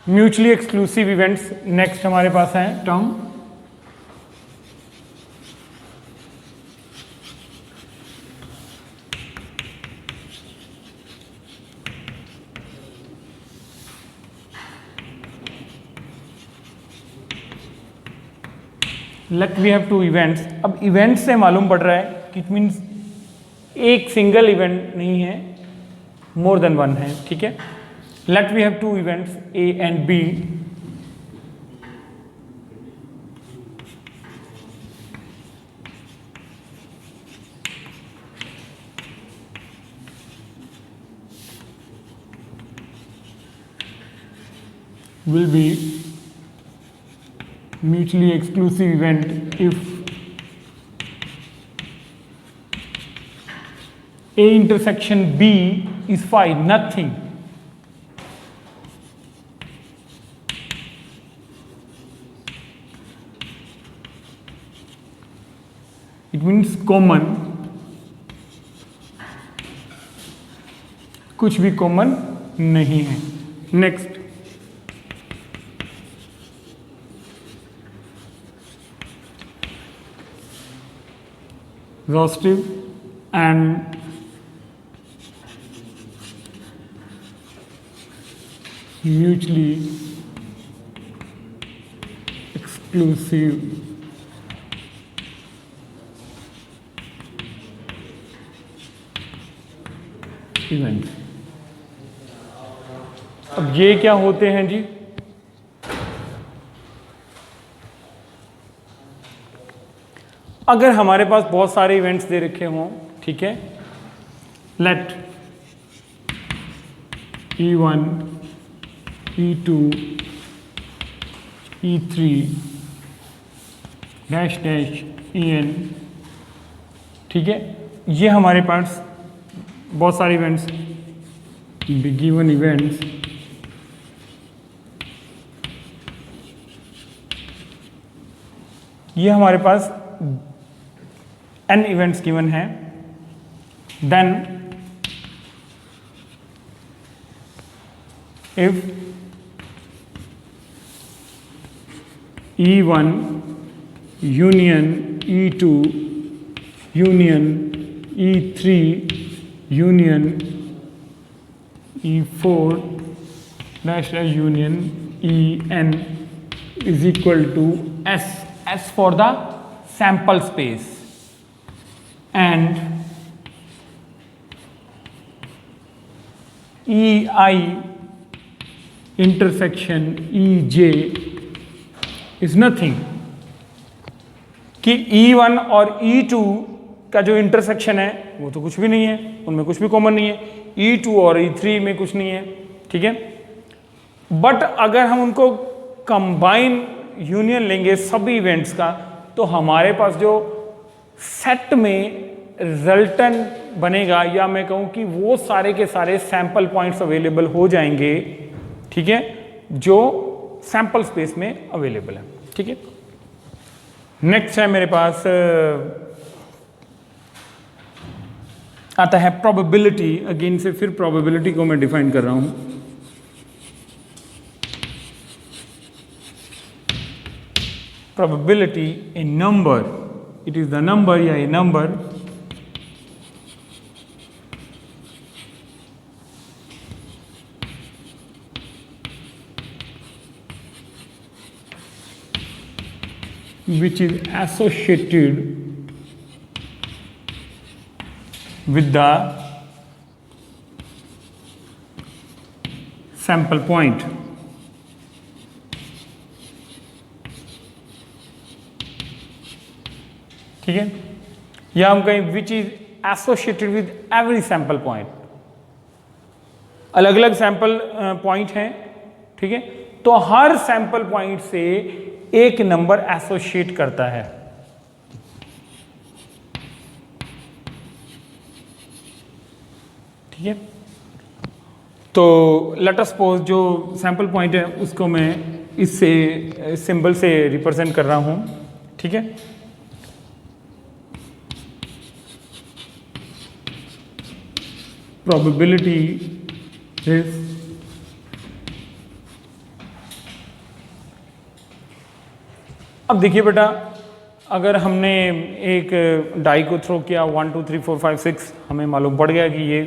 Mutually exclusive events next हमारे पास है term. Let we have two events. अब इवेंट्स से मालूम पड़ रहा है कि इट मीन्स एक सिंगल इवेंट नहीं है, मोर देन वन है। ठीक है, let we have two events A and B. will be mutually exclusive event if A intersection B is phi nothing. It means common, कुछ भी कॉमन नहीं है। Next, exhaustive and mutually exclusive event. अब ये क्या होते हैं जी? अगर हमारे पास बहुत सारे इवेंट्स दे रखे हों, ठीक है, late E1, E2, E3 dash dash En, ठीक है, ये हमारे पास बहुत सारे इवेंट्स, गिवन इवेंट्स, ये हमारे पास n इवेंट्स गिवन है। Then if E1 union E2 union E3 union E4 dash dash union En is equal to S for the sample space and EI intersection EJ is nothing, कि E1 और E2 का जो intersection है वो तो कुछ भी नहीं है, उनमें कुछ भी कॉमन नहीं है, E2 और E3 में कुछ नहीं है। ठीक है, बट अगर हम उनको कंबाइन यूनियन लेंगे सभी इवेंट्स का, तो हमारे पास जो सेट में रिजल्टेंट बनेगा, या मैं कहूं कि वो सारे के सारे सैंपल पॉइंट्स अवेलेबल हो जाएंगे, ठीक है, जो सैंपल स्पेस में अवेलेबल है। ठीक है, नेक्स्ट है मेरे पास आता है प्रोबेबिलिटी। अगेन से फिर प्रोबेबिलिटी को मैं डिफाइन कर रहा हूं। Probability, a number, it is the number या a number which is associated with the sample point। ठीक है, या हम कहें which is associated with every sample point. अलग अलग सैंपल पॉइंट हैं, ठीक है, तो हर सैंपल पॉइंट से एक नंबर एसोसिएट करता है। ठीक है, तो लेट अस सपोज जो सैंपल पॉइंट है उसको मैं इससे सिंबल से रिप्रेजेंट कर रहा हूं। ठीक है, probability is अब देखिए बेटा, अगर हमने एक डाई को थ्रो किया 1 2 3 4 5 6, हमें मालूम पड़ गया कि ये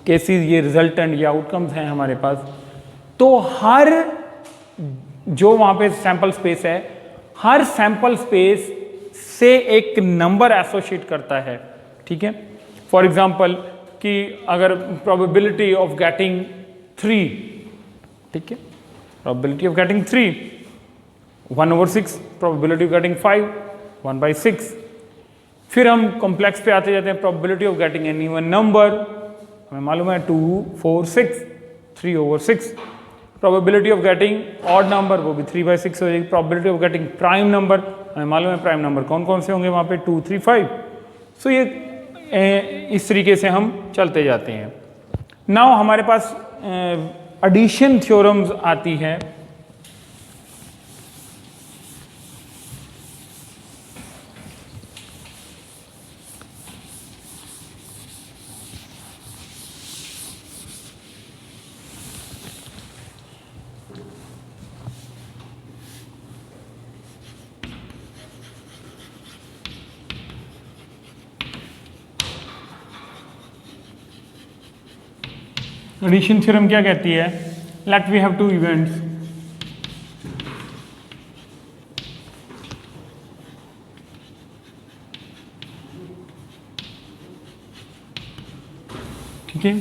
केसेस, ये रिजल्टेंट, ये आउटकम्स हैं हमारे पास, तो हर जो वहाँ पे सैंपल स्पेस है, हर सैंपल स्पेस से एक नंबर एसोसिएट करता है, ठीक है। फॉर एग्जांपल कि अगर प्रोबेबिलिटी ऑफ गेटिंग 3, ठीक है, probability of getting 3 1/6, probability of getting 5 1/6। फिर हम कॉम्प्लेक्स पे आते जाते हैं, probability of getting any one number, हमें मालूम है 2 4 6 3/6। Probability of getting odd number, वो भी 3/6 हो जाएगी। Probability of getting prime number, हमें मालूम है प्राइम नंबर कौन कौन से होंगे वहाँ पे 2 3 5। सो ये इस तरीके से हम चलते जाते हैं। नाउ हमारे पास एडिशन थ्योरम्स आती है। एडिशन थ्योरम क्या कहती है? Let we have two events, ठीक है,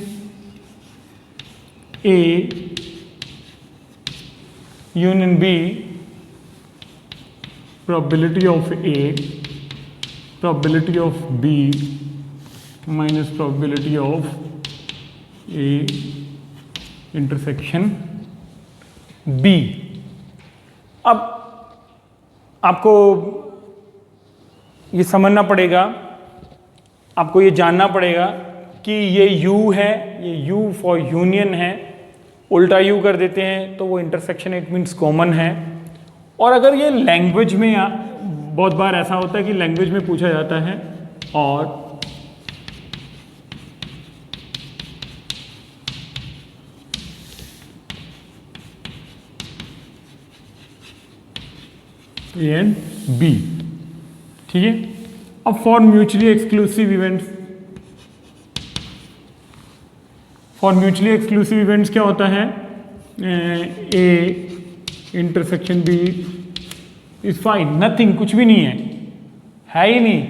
A union B, probability of A, probability of B minus probability of A intersection B. अब आपको ये समझना पड़ेगा, आपको ये जानना पड़ेगा कि ये U है, ये U फॉर यूनियन है, उल्टा U कर देते हैं तो वो इंटरसेक्शन, इट मीन्स कॉमन है। और अगर ये लैंग्वेज में, बहुत बार ऐसा होता है कि लैंग्वेज में पूछा जाता है और ए एंड बी, ठीक है। अब for mutually exclusive events, for mutually exclusive events क्या होता है? A intersection B is fine, nothing, कुछ भी नहीं है ही नहीं,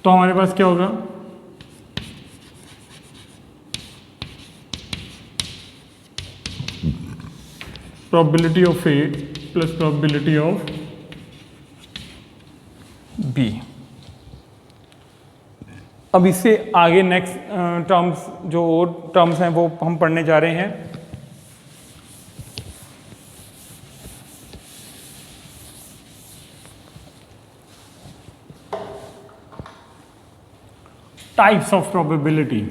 तो हमारे पास क्या होगा? Probability of A plus probability of B. अब इससे आगे नेक्स्ट टर्म्स, जो टर्म्स हैं वो हम पढ़ने जा रहे हैं। Types of probability.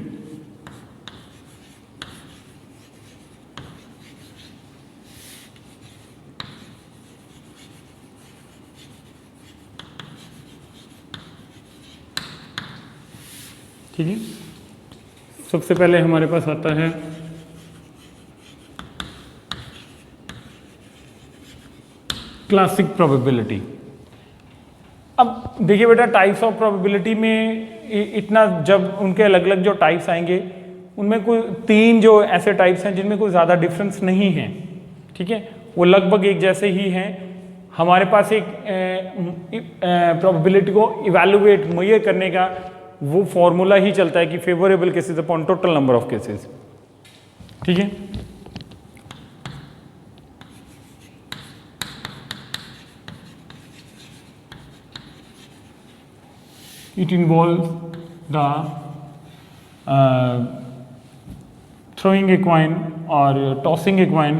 ठीक है, सबसे पहले हमारे पास आता है क्लासिक प्रोबेबिलिटी। अब देखिए बेटा, टाइप्स ऑफ प्रोबेबिलिटी में इतना, जब उनके अलग अलग जो टाइप्स आएंगे उनमें कोई 3 जो ऐसे टाइप्स हैं जिनमें कोई ज़्यादा डिफरेंस नहीं है, ठीक है, वो लगभग एक जैसे ही हैं। हमारे पास एक प्रोबेबिलिटी को इवैल्यूएट, मुहैया करने का वो फॉर्मूला ही चलता है कि favourable cases upon total number of cases, ठीक है। It involves the throwing a coin or tossing a coin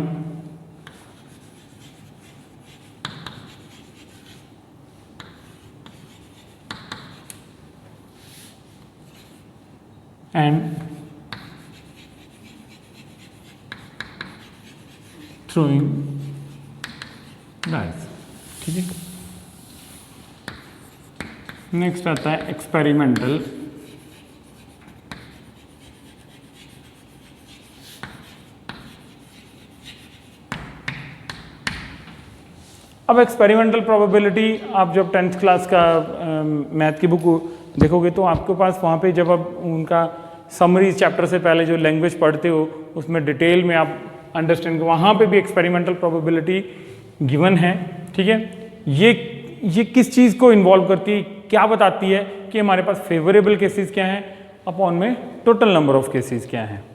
and throwing dice, ठीक है। नेक्स्ट आता है एक्सपेरिमेंटल। अब एक्सपेरिमेंटल प्रोबेबिलिटी, आप जब 10th क्लास का मैथ की बुक देखोगे तो आपके पास वहाँ पे जब आप उनका समरी चैप्टर से पहले जो लैंग्वेज पढ़ते हो उसमें डिटेल में आप अंडरस्टैंड, वहाँ पे भी एक्सपेरिमेंटल प्रोबेबिलिटी गिवन है। ठीक है, ये किस चीज़ को इन्वॉल्व करती है, क्या बताती है कि हमारे पास फेवरेबल केसेस क्या हैं अपॉन में टोटल नंबर ऑफ केसेस क्या हैं।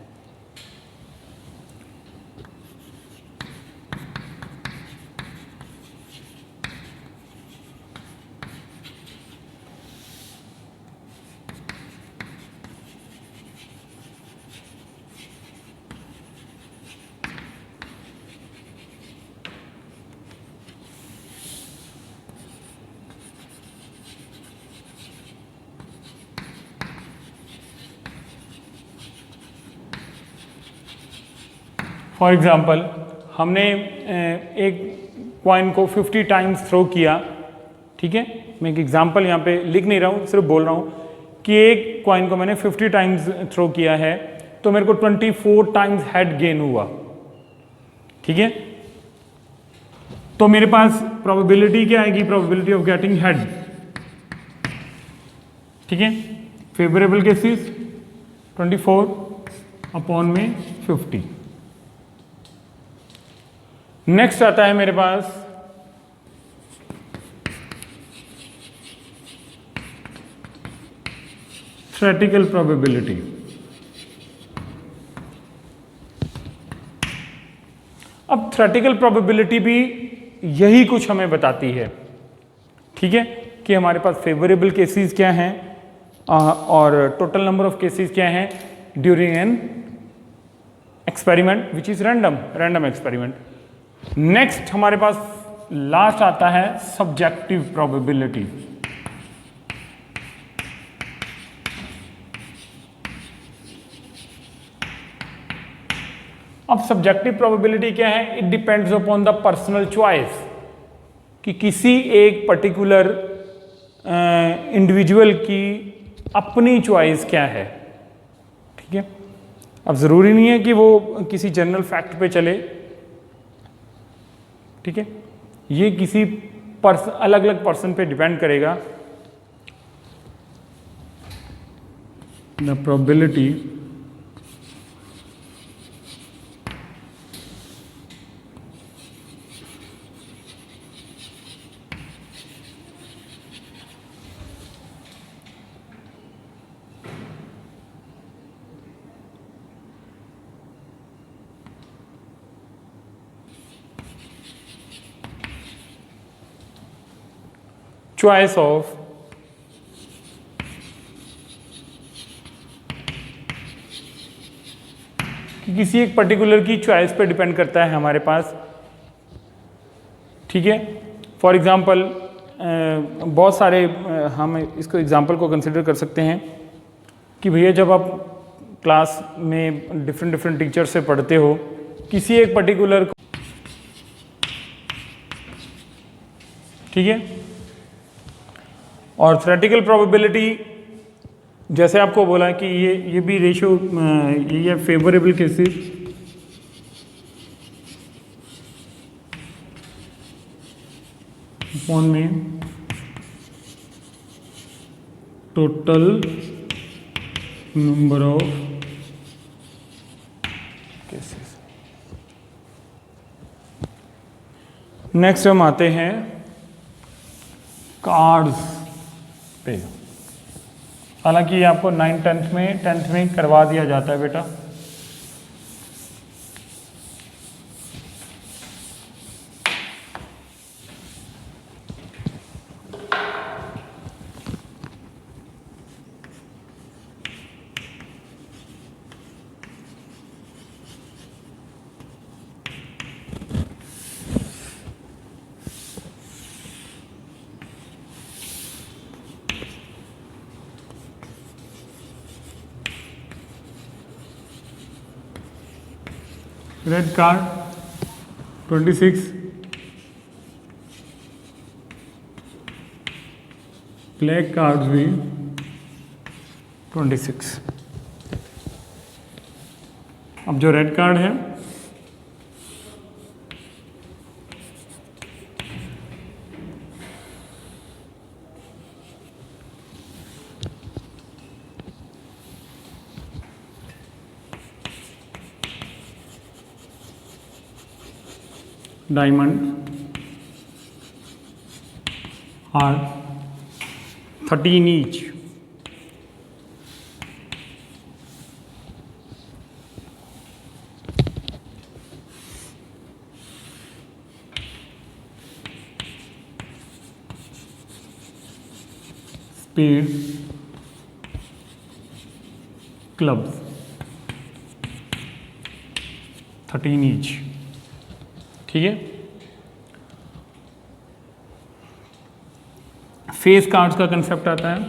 फॉर एग्जाम्पल, हमने एक कॉइन को 50 टाइम्स थ्रो किया। ठीक है, मैं एक एग्जाम्पल यहाँ पे लिख नहीं रहा हूँ, सिर्फ बोल रहा हूँ कि एक कॉइन को मैंने 50 टाइम्स थ्रो किया है तो मेरे को 24 टाइम्स हेड गेन हुआ। ठीक है, तो मेरे पास प्रोबेबिलिटी क्या आएगी, प्रोबेबिलिटी ऑफ गेटिंग हेड। ठीक है, फेवरेबल केसेस 24 अपॉन में 50। नेक्स्ट आता है मेरे पास थ्योरेटिकल प्रोबेबिलिटी। अब थ्योरेटिकल प्रोबेबिलिटी भी यही कुछ हमें बताती है। ठीक है, कि हमारे पास फेवरेबल केसेस क्या हैं और टोटल नंबर ऑफ केसेस क्या हैं during an experiment which is random experiment. Next हमारे पास लास्ट आता है सब्जेक्टिव प्रोबेबिलिटी। अब सब्जेक्टिव प्रोबेबिलिटी क्या है, it depends upon the personal choice, कि किसी एक पर्टिकुलर इंडिविजुअल की अपनी चॉइस क्या है। ठीक है, अब जरूरी नहीं है कि वो किसी जनरल फैक्ट पे चले। ठीक है, ये किसी अलग अलग पर्सन पे डिपेंड करेगा। द प्रोबेबिलिटी choice of कि किसी एक पर्टिकुलर की चॉइस पे डिपेंड करता है हमारे पास। ठीक है, फॉर एग्जांपल बहुत सारे हम इसको एग्जांपल को कंसिडर कर सकते हैं कि भैया जब आप क्लास में डिफरेंट टीचर से पढ़ते हो, किसी एक पर्टिकुलर, ठीक है, और थ्योरेटिकल प्रोबेबिलिटी जैसे आपको बोला कि ये भी रेशियो, ये फेवरेबल केसेस अपॉन में total number of cases. Next हम आते हैं कार्ड्स पे। हालांकि ये आपको 10th में करवा दिया जाता है बेटा। रेड कार्ड 26, ब्लैक कार्ड्स भी 26। अब जो रेड कार्ड है diamonds are 13 each. Spades, clubs, 13 each. ठीक है. फेस कार्ड्स का कंसेप्ट आता है.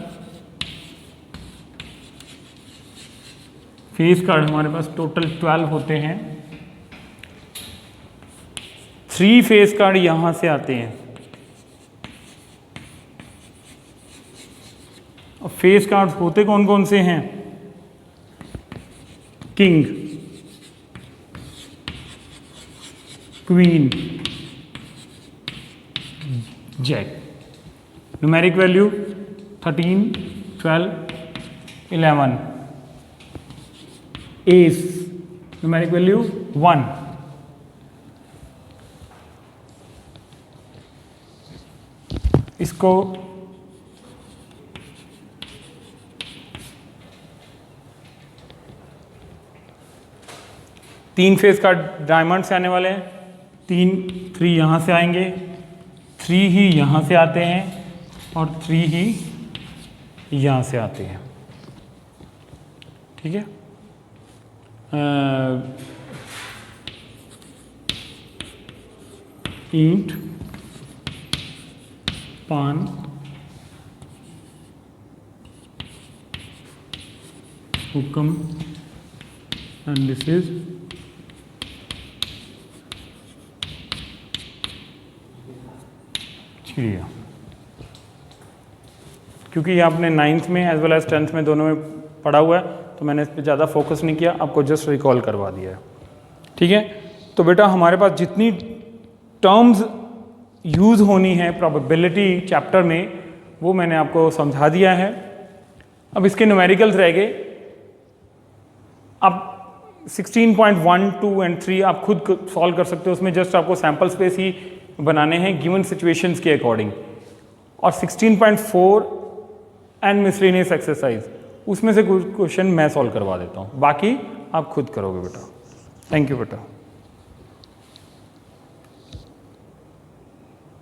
फेस कार्ड हमारे पास टोटल 12 होते हैं. 3 फेस कार्ड यहां से आते हैं. अब फेस कार्ड्स होते कौन कौन से हैं? King, queen, jack. Numeric value 13, 12, 11. Ace numeric value 1. इसको तीन फेस कार्ड डायमंड से आने वाले हैं. 3 यहाँ से आएंगे, 3 ही यहाँ से आते हैं और 3 ही यहाँ से आते हैं. ठीक है. ईंट, पान, हुक्म, and this is चिड़िया. क्योंकि ये आपने 9th में एज वेल एज 10th में दोनों में पढ़ा हुआ है तो मैंने इस पर ज़्यादा फोकस नहीं किया, आपको जस्ट रिकॉल करवा दिया है. ठीक है. तो बेटा हमारे पास जितनी टर्म्स यूज़ होनी है प्रोबेबिलिटी चैप्टर में वो मैंने आपको समझा दिया है. अब इसके न्यूमेरिकल्स रह गए. अब 16.1, 2 एंड 3 आप खुद सॉल्व कर सकते हो. उसमें जस्ट आपको सैम्पल स्पेस ही बनाने हैं गिवन सिचुएशंस के अकॉर्डिंग. और 16.4 एंड मिसलेनियस एक्सरसाइज उसमें से कुछ क्वेश्चन मैं सॉल्व करवा देता हूँ, बाकी आप खुद करोगे बेटा. थैंक यू बेटा.